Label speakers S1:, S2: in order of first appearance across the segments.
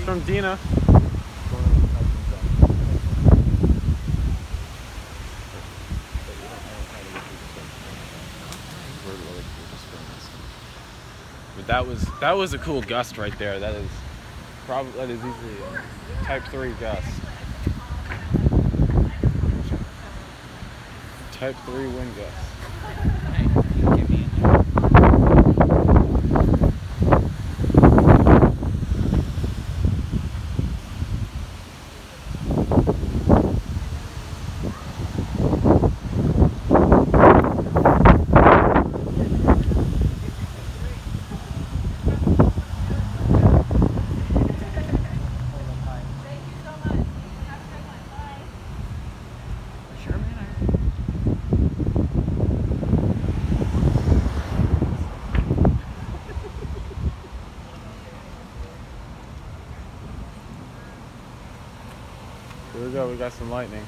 S1: Thunderstorm Dinah. But that was a cool gust right there. That is easily a type 3 gust. Type 3 wind gust. Here we go, we got some lightning.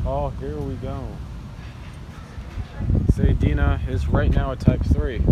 S1: Oh, here we go. Say Dinah is right now a type 3.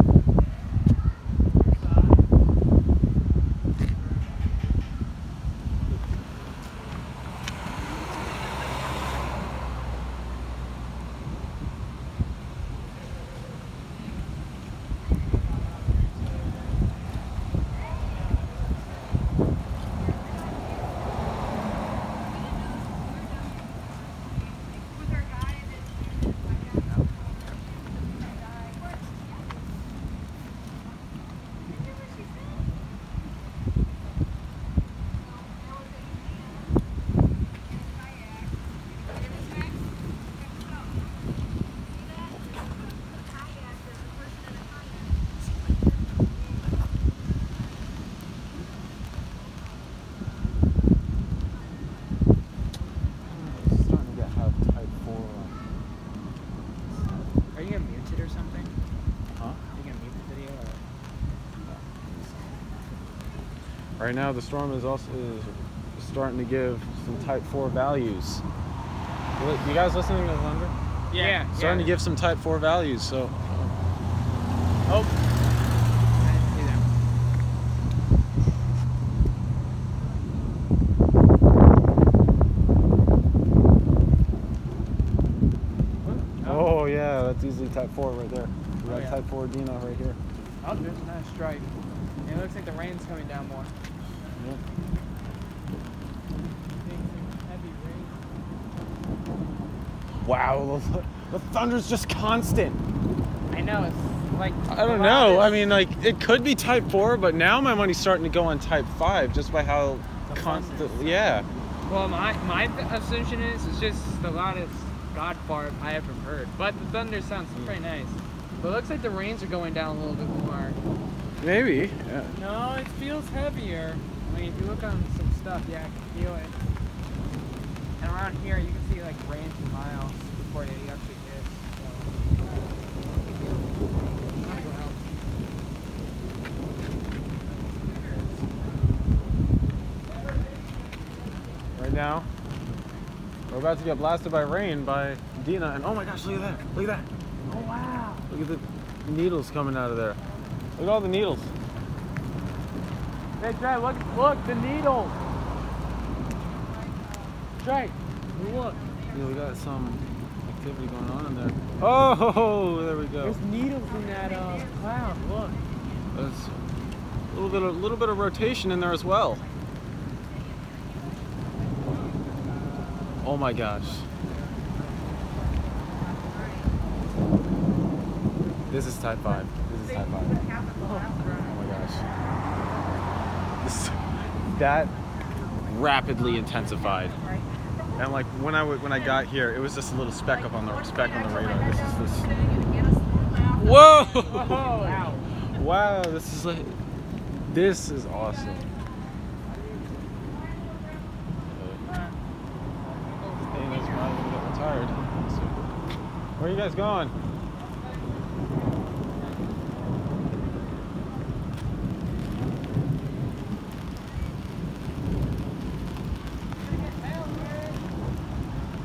S1: Right now, the storm is starting to give some type 4 values. You guys listening to the thunder?
S2: Yeah.
S1: Starting to give some type 4 values, so.
S2: Oh. I didn't see them.
S1: Oh, yeah, that's easily type 4 right there. We got type 4 Dinah right here.
S2: Oh, there's a nice strike. It looks like the rain's coming down more.
S1: Yeah.
S2: Heavy rain.
S1: Wow, the thunder's just constant.
S2: I know, it's like...
S1: I don't know. I mean, like, it could be type 4, but now my money's starting to go on type 5 just by how constant. Yeah.
S2: Well, my assumption is it's just the loudest God fart I ever heard. But the thunder sounds pretty nice. But it looks like the rains are going down a little bit more.
S1: Maybe. Yeah.
S2: No, it feels heavier. I mean, if you look on some stuff, yeah, I can feel it. And around here, you can see like rain for miles before it actually hits.
S1: Right now, we're about to get blasted by rain by Dinah, and oh my gosh, look at that! Look at that!
S2: Oh wow!
S1: Look at the needles coming out of there. Look at all the needles.
S2: Hey, Trey, look, the needles. Trey, look.
S1: Yeah, we got some activity going on in there. Oh, there we go.
S2: There's needles in that cloud. Look.
S1: There's a little bit of rotation in there as well. Oh my gosh. This is type 5. This is type 5. Oh my gosh. That rapidly intensified. And like when I got here, it was just a little speck on the radar. This is Whoa!
S2: Wow.
S1: Wow, this is awesome. Where are you guys going?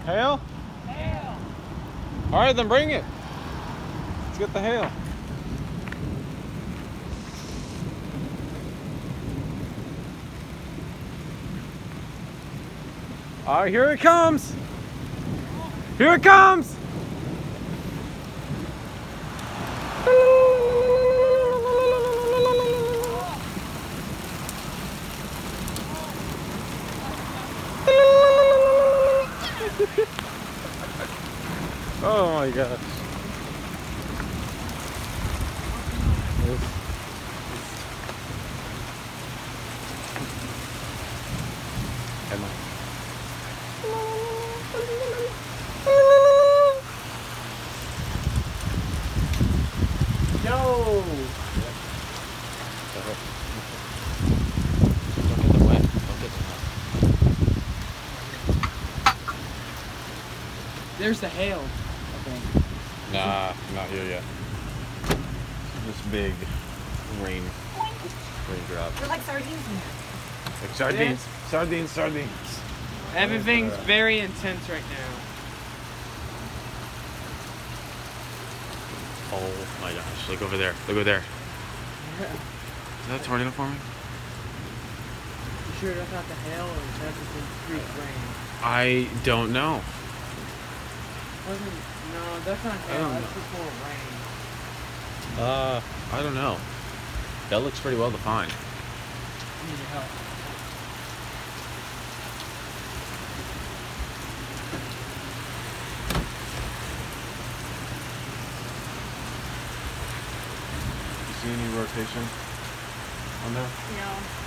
S1: Hail?
S2: Hail.
S1: All right, then bring it. Let's get the hail. All right, here it comes. Here it comes. Oh my gosh. Emma.
S2: Yo.
S1: Don't get them wet. Don't get them wet.
S2: There's the hail. I think.
S1: Nah, not here yet. This big raindrop.
S3: They're like sardines in there.
S1: Like sardines. Sardines, sardines.
S2: Everything's very intense right now.
S1: Oh my gosh, look over there. Look over there. Is that a tornado forming?
S2: You sure that's not the hail or is that just the freak rain?
S1: I don't know.
S2: No, that's not hail.
S1: don't
S2: That's
S1: know.
S2: just more rain.
S1: I don't know. That looks pretty well defined.
S2: I need your help.
S1: You see any rotation on there?
S3: No.